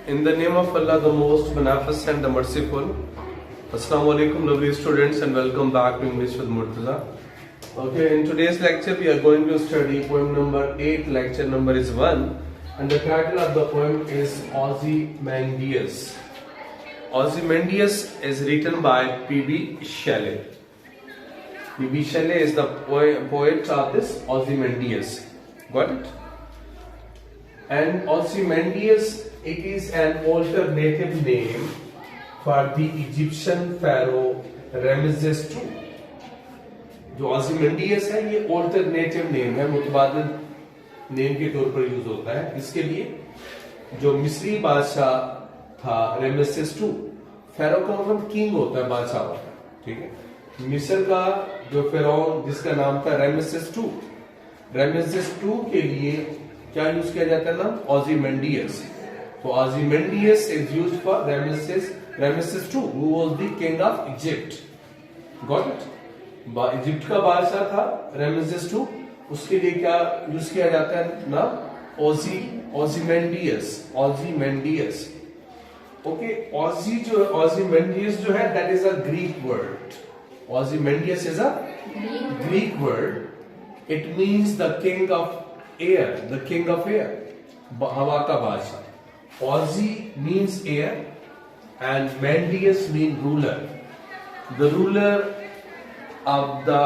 In the name of Allah, the most beneficent, the merciful. Assalamu alaikum, lovely students, and welcome back to English with Murtaza. Okay, in today's lecture, we are going to study poem number 8. Lecture number is 1, and the title of the poem is Ozymandias. Ozymandias is written by P.B. Shelley. P.B. Shelley is the poet of this Ozymandias. Got it? And Ozymandias, it is an alternative name for the Egyptian pharaoh Ramesses II. जो Ozymandias है ये alternative name है, मुतबादिल name के तौर पर use होता है। इसके लिए जो मिस्री बादशाह था Ramesses II, फेरो का मतलब किंग होता है, बादशाह होता है, ठीक है। मिस्र का जो फेराउन जिसका नाम था Ramesses II के लिए क्या यूज किया जाता है नाम Ozymandias। तो Ozymandias is used for Ramesses II, who was the king of Egypt. Got it? Egypt का बादशाह था Ramesses II, उसके लिए क्या यूज किया जाता है नाम Ozymandias. ओके, Ozymandias जो है that is a Greek word. Ozymandias is a Greek word. It means the king of air, हवा का बादशाह. Ozy means air and Mandius means ruler. The ruler of the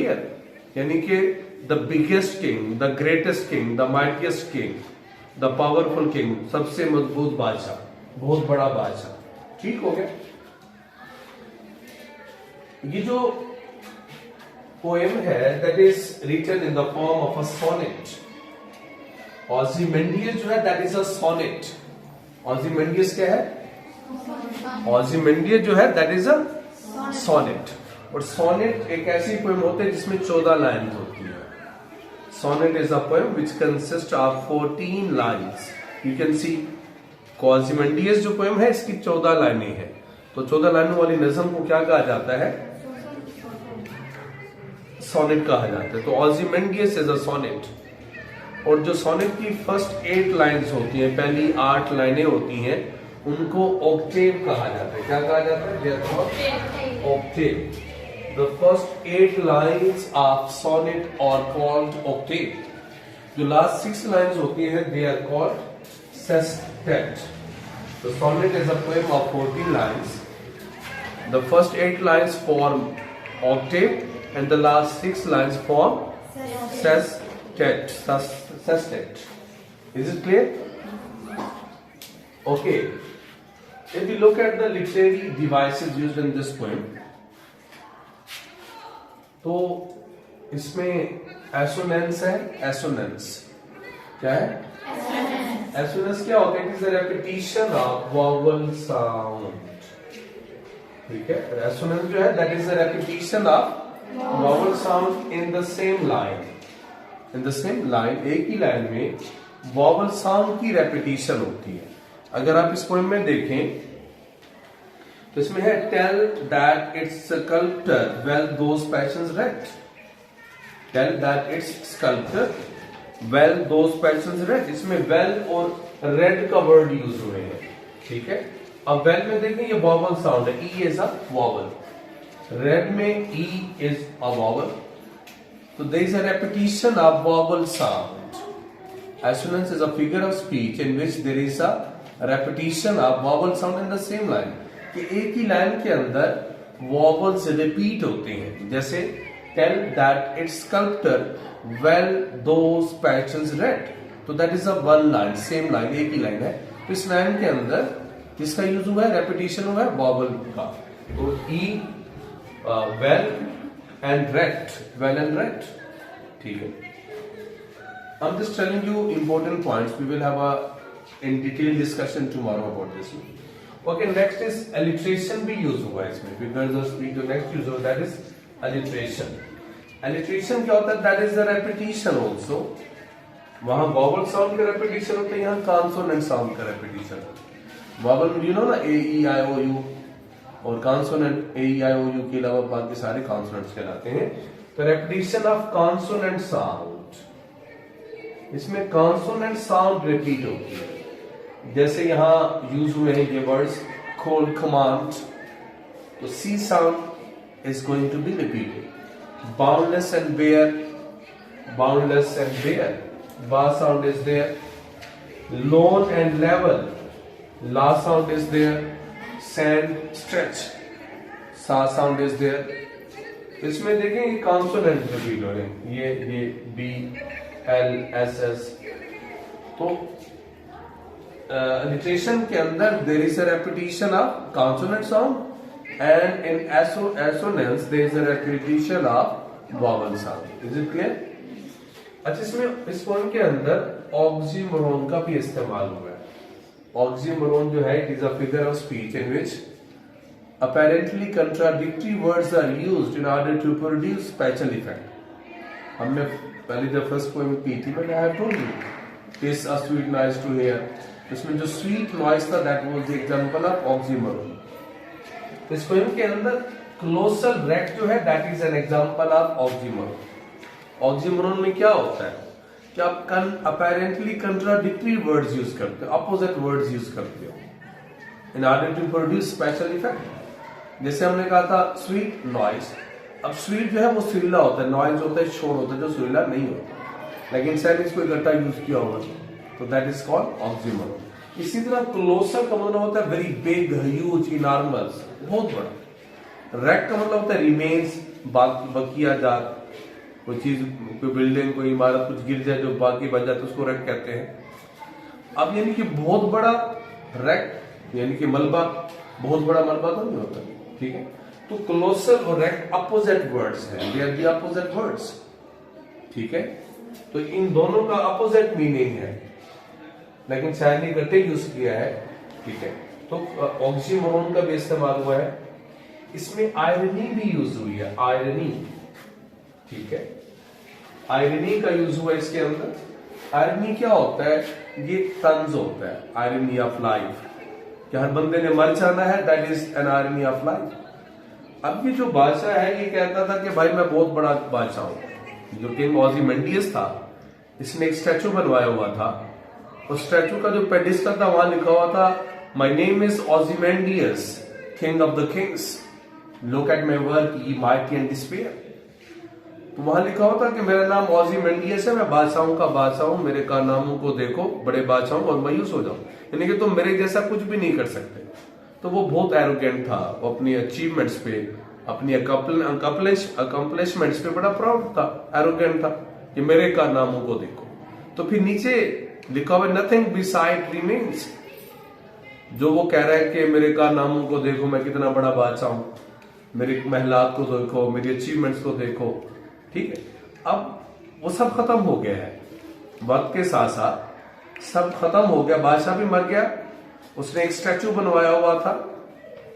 air, यानी कि the biggest king, the greatest king, the mightiest king, the powerful king, सबसे मजबूत बादशाह, बहुत बड़ा बादशाह। ठीक हो गया? ये जो poem है that is written in the form of a sonnet. Ozymandias जो है that is a sonnet. Ozymandias क्या है? Ozymandias जो है that is a sonnet. और sonnet एक ऐसी poem होती है जिसमें 14 लाइन होती है. Sonnet is a poem which consists of 14 lines. You can see Ozymandias जो poem है इसकी 14 लाइनें हैं. तो 14 लाइनों वाली नज़म को क्या कहा जाता है? सोनेट कहा जाता है। तो Ozymandias is a sonnet। और जो सोनेट की फर्स्ट 8 लाइन्स होती हैं, पहली 8 लाइनें होती हैं, उनको ऑक्टेव कहा जाता है। क्या कहा जाता है? They are called octave. The first 8 lines of sonnet are called octave. जो लास्ट 6 लाइन्स होती हैं, they are called sestet. The sonnet is a poem of 14 lines. The first 8 lines form octave and the last 6 lines form sestet. Is it clear? Okay. If you look at the literary devices used in this poem, तो इसमें assonance है, assonance क्या है? Assonance क्या होता है? It is a repetition of vowel sound. ठीक है? Assonance जो है that is a repetition of vowel sound in the same line. एक ही लाइन में vowel sound की repetition होती है। अगर आप इस पोएम में देखें तो इसमें है tell that its sculptor well those passions read. Tell that its sculptor well those passions read. इसमें well और read का वर्ड यूज हुए हैं। ठीक है? अब well में देखें ये vowel sound है, e is a vowel. Red में E is a vowel. So there is a repetition of vowel sound. Assonance is a figure of speech in which there is a repetition of vowel sound in the same line. कि एक ही line के अंदर vowels repeat होते हैं। जैसे tell that its sculptor well those passions read. तो that is a one line, same line, एक ही line है। तो इस लाइन के अंदर किसका यूज हुआ है? repetition हुआ है vowel का। तो E well and ret, ठीक है। I'm just telling you important points. We will have a in detail discussion tomorrow about this. Okay, next is alliteration भी use हुआ है इसमें। We will just speak the next use of that is alliteration. Alliteration क्या होता है? That is the repetition also. वहाँ vowel sound का repetition होता है, यहाँ consonant sound का repetition होता है। vowel you know ना A E I O U और consonant A E I O U के अलावा बाकी सारे कॉन्सोनेंट्स कहलाते हैं। तो रेपिटेशन ऑफ कॉन्सोनेंट साउंड, इसमें कॉन्सोनेंट साउंड रिपीट होती है। जैसे यहाँ यूज हुए हैं ये वर्ड्स कॉल कमांड, तो C sound is going to be repeated. Boundless and bare, boundless and bare, ba sound is there. Lone and level, la sound is there. Sand stretch, sa sound is there. इसमें देखें ये consonant repeat हो रहे हैं, ये B L S S. तो alliteration के अंदर there is a repetition of consonant sound and in assonance there is a repetition of vowel sound. Is it clear? अच्छा, इसमें इस पॉइंट के अंदर ऑक्सीमोरोन का भी इस्तेमाल हुआ है। ऑक्सीमोरोन जो है, it is a figure of speech in which apparently contradictory words are used in order to produce special effect। हमने पहले जब फर्स्ट पोएम की थी, मैंने I have told you it's a sweet noise to hear, इसमें जो sweet noise था that was the example of oxymoron. इस पोएम के अंदर क्लोजल रेक्ट जो है that is an example of oxymoron. Oxymoron में क्या होता है कि आप apparently contradictory words यूज करते हो, अपोजिट वर्ड्स यूज करते हो in order to produce special effect. जैसे हमने कहा था स्वीट नॉइज, अब स्वीट जो है वो सुरीला होता है, नॉइज होता है शोर होता है जो सुरीला नहीं होता, लेकिन शायद इसको इकट्ठा यूज किया होगा तो दैट इज कॉल्ड ऑक्सीमोरोन। इसी तरह क्लोजर का मतलब होता है वेरी बिग, ह्यूज, इनॉर्मस, बहुत बड़ा। रेक्ट का मतलब होता है रिमेन्स, बकिया जात, कोई चीज, कोई बिल्डिंग, कोई इमारत कुछ गिर जाए जो बाकी बच जाए तो उसको रेक्ट कहते हैं। अब यानी कि बहुत बड़ा रेक्ट यानी कि मलबा, बहुत बड़ा मलबा तो नहीं होता, ठीक है। तो क्लोजल और रेक्ट अपोजिट वर्ड्स हैं, they are the opposite words, ठीक है। तो इन दोनों का अपोजिट मीनिंग है, लेकिन शायद ने इकट्ठे यूज किया है, ठीक है। तो ऑक्सीमोरोन का भी इस्तेमाल हुआ है। इसमें आयरनी भी यूज हुई है, आयरनी, ठीक है। आयरनी का यूज हुआ है इसके अंदर। आयरनी क्या होता है? ये तंज होता है, आयरनी ऑफ लाइफ, कि हर बंदे ने मर जाना है, that is N irony of life. अब ये जो बादशाह है ये कहता था कि भाई मैं बहुत बड़ा बादशाह हूं। जो किंग ऑजीमेंडियस था, इसने एक स्टैचू बनवाया हुआ था, उस स्टैचू का जो पेडिस्टल था वहां लिखा हुआ था my name is Ozymandias, king of the kings, look at my work ye mighty and despair. तो वहां लिखा हुआ था कि मेरा नाम ऑजीमेंडियस है, मैं बादशाहों का बादशाह हूं, मेरे कारनामों को देखो, बड़े बादशाह और मायूस हो जाओ, यानी कि तुम मेरे जैसा कुछ भी नहीं कर सकते। तो वो बहुत एरोगेंट था, वो अपनी अचीवमेंट्स पे, अपनी अकम्पलिशमेंट्स पे बड़ा प्राउड था, एरोगेंट था कि मेरे कारनामों को देखो। तो फिर नीचे लिखा हुआ नथिंग बिसाइड रिमेन्स, जो वो कह रहा है कि मेरे कारनामों को देखो, मैं कितना बड़ा बादशाह हूं, मेरे महलात को देखो, मेरी अचीवमेंट्स को देखो, ठीक है। अब वो सब खत्म हो गया है, वक्त के साथ साथ सब खत्म हो गया, बादशाह भी मर गया, उसने एक स्टैचू बनवाया हुआ था,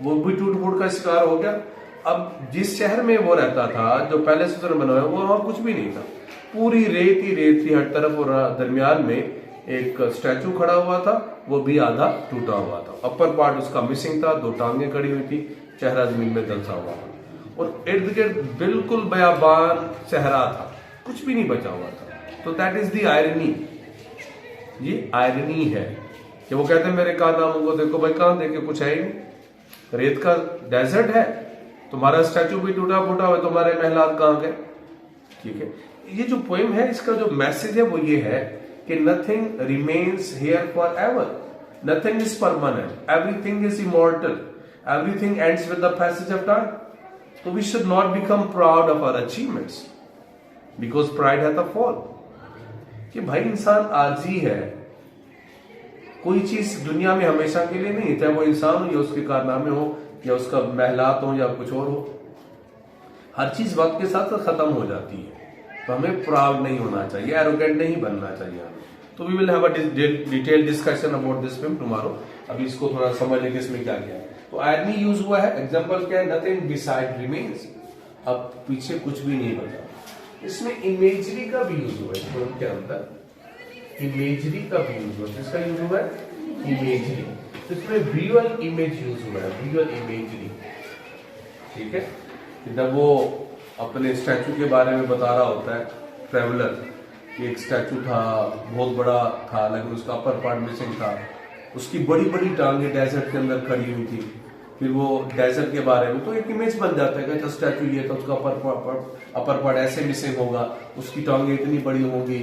वो भी टूट फूट का शिकार हो गया। अब जिस शहर में वो रहता था, जो पैलेस उसने बनवाया, वो वहां कुछ भी नहीं था, पूरी रेत ही रेत थी हर तरफ, और दरमियान में एक स्टैचू खड़ा हुआ था, वो भी आधा टूटा हुआ था, अपर पार्ट उसका मिसिंग था, दो टांगे खड़ी हुई थी, चेहरा जमीन में दलसा हुआ था, और इर्द गिर्द बिल्कुल बयाबान सहरा था, कुछ भी नहीं बचा हुआ था। तो दैट इज द आयरनी, ये आयरनी है कि वो कहते हैं मेरे कारनामों को देखो, भाई कहां देखे, कुछ है ही नहीं, रेत का डेजर्ट है, तुम्हारा स्टैचू भी टूटा फूटा हुआ, तुम्हारे महलात कहां गए, ठीक है। ये जो पोएम है, इसका जो मैसेज है वो ये है कि nothing remains here for ever, nothing is permanent, everything is immortal, everything ends with the passage of time. So we should not become proud of our achievements because pride hath a fall। कि भाई इंसान आजी है, कोई चीज दुनिया में हमेशा के लिए नहीं, चाहे वो इंसान हो या उसके कारनामे हो या उसका महलात हो या कुछ और हो, हर चीज वक्त के साथ खत्म हो जाती है। तो हमें प्राउड नहीं होना चाहिए, एरोगेंट नहीं बनना चाहिए हमें। तो we will have a detail discussion about this film tomorrow. अभी इसको थोड़ा समझ लेंगे इसमें क्या क्या है। तो आयरनी यूज हुआ है, एग्जांपल क्या है, नथिंग बिसाइड रिमेन्स, अब पीछे कुछ भी नहीं बचा। इसमें इमेजरी का भी यूज हुआ है, फिल्म के अंदर इमेजरी का भी यूज हुआ है। किसका यूज हुआ है? इमेजरी। तो इसमें विजुअल इमेज यूज हुआ है, विजुअल इमेजरी, ठीक है। जब वो अपने स्टैचू के बारे में बता रहा होता है ट्रेवलर, एक स्टैचू था, बहुत बड़ा था, लेकिन उसका अपर पार्ट मिसिंग था, उसकी बड़ी बड़ी टांगे डेजर्ट के अंदर खड़ी हुई थी। फिर वो डेजर्ट के बारे में तो एक इमेज बन जाता है कि स्टैचू ये था, उसका अपर पार्ट ऐसे मिसिंग होगा, उसकी टांगे इतनी बड़ी होंगी,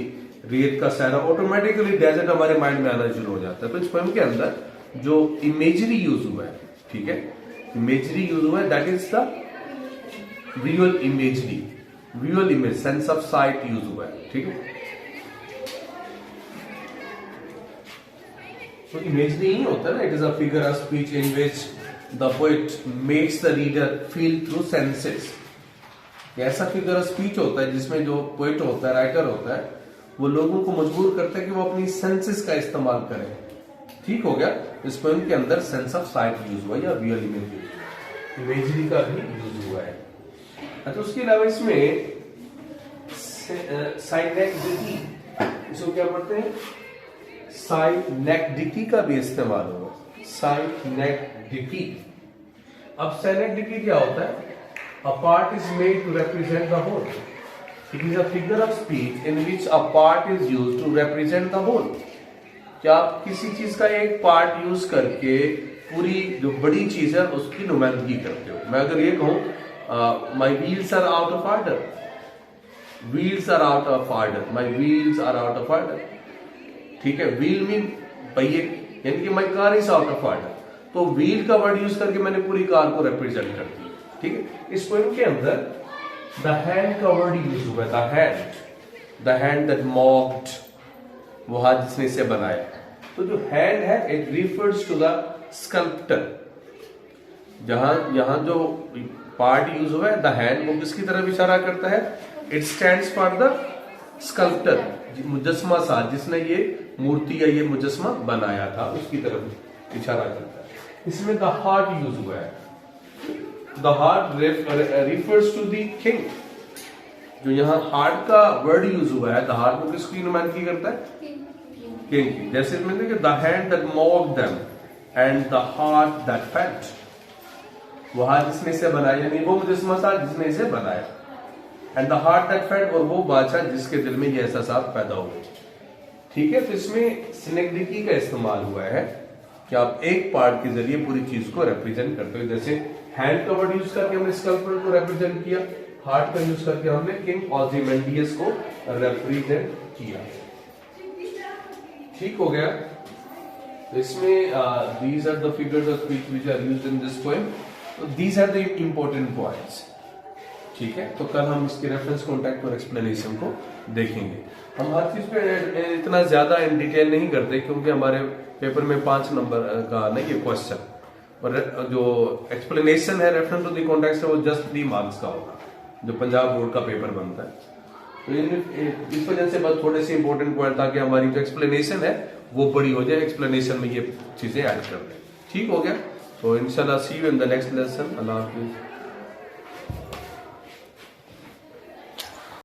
रेत का सहरा, ऑटोमेटिकली डेजर्ट हमारे माइंड में आना शुरू हो जाता है। तो इस पोएम के अंदर जो इमेजरी यूज हुआ है, ठीक है, इमेजरी यूज हुआ है, that is the visual imagery, visual image, sense of site use हुआ है, ठीक है। तो इमेजरी ही होता है ना, it is a figure of speech in which the poet makes the reader feel through senses. ऐसा फिगर ऑफ स्पीच होता है जिसमें जो पोएट होता है, राइटर होता है, वो लोगों को मजबूर करता है कि वो अपनी सेंसेस का इस्तेमाल करें। ठीक हो गया। इस पोएम के अंदर सेंस ऑफ साइट यूज हुआ या विजुअल इमेजरी का भी यूज हुआ है। अच्छा, उसके अलावा इसमें साइनेक्डिकी, इसको क्या पढ़ते हैं, साइनेक्डिकी का भी इस्तेमाल होगा, साइनेक्डिकी। अब साइनेक्डिकी क्या होता है? A part is made to represent the whole. It is a figure of speech in which a part is used to represent the whole. क्या आप किसी चीज का एक पार्ट यूज करके पूरी जो बड़ी चीज है उसकी नुमाइंदगी करते हो? मैं अगर ये कहूं my wheels are out of order, wheels are out of order, my wheels are out of order, ठीक है, व्हील मीन पहिए, यानी कि my car is out of order. तो व्हील का वर्ड यूज करके मैंने पूरी कार को रिप्रेजेंट कर दिया, ठीक है। इस पोएम के अंदर द हैंड का वर्ड यूज हुआ है, द हैंड दैट मॉक्ड, वो हाथ जिसने इसे बनाया। तो जो हैंड है it refers to the sculptor. यहां जो पार्ट यूज हुआ है द हैंड, वो किसकी तरफ इशारा करता है? It stands for the sculptor, मुजस्मा साज, जिसने ये मूर्ति या ये मुजस्मा बनाया था, उसकी तरफ इशारा करता है। इसमें द हार्ट यूज हुआ है। The heart refers to the king. जो यहाँ हार्ट का वर्ड यूज हुआ है, द हार्ट को किसकी नुमाइंदगी करता है? किंग की। जैसे इसमें देखिए the hand that mocked them and the heart that felt, वो हाथ जिसने इसे बनाया, यानी वो मुजस्मा था जिसने इसे बनाया, and the heart that felt, और वो बादशाह जिसके दिल में ये एहसास पैदा हुए। ठीक है, तो इसमें सिनेक्डिकी का इस्तेमाल हुआ है कि आप एक पार्ट के जरिए पूरी चीज को रिप्रेजेंट करते हो। जैसे हैंड का वर्ड यूज करके हमने स्कल्पचर को रिप्रेजेंट किया, हार्ट का यूज करके हमने किंग ऑजिमेंडियस को रिप्रेजेंट किया। ठीक हो गया। तो इसमें these are the figures of speech which are used in this poem. तो these are the important points. ठीक है, तो कल हम इसके रेफरेंस, कॉन्टेक्ट और एक्सप्लेनेशन को देखेंगे। हम हर चीज पे इतना ज्यादा इन डिटेल नहीं करते क्योंकि हमारे पेपर में 5 नंबर का नहीं ये क्वेश्चन, और जो एक्सप्लेनेशन है रेफरेंस टू द कॉन्टेक्स्ट है वो जस्ट 3 मार्क्स का होगा, जो पंजाब बोर्ड का पेपर बनता है। तो इस वजह से बस थोड़े से इंपॉर्टेंट पॉइंट, ताकि हमारी जो एक्सप्लेनेशन है वो बड़ी हो जाए, एक्सप्लेनेशन में ये चीजें ऐड कर दें। ठीक हो गया। तो इंशाल्लाह see you in the next lesson. अल्लाह हाफिज।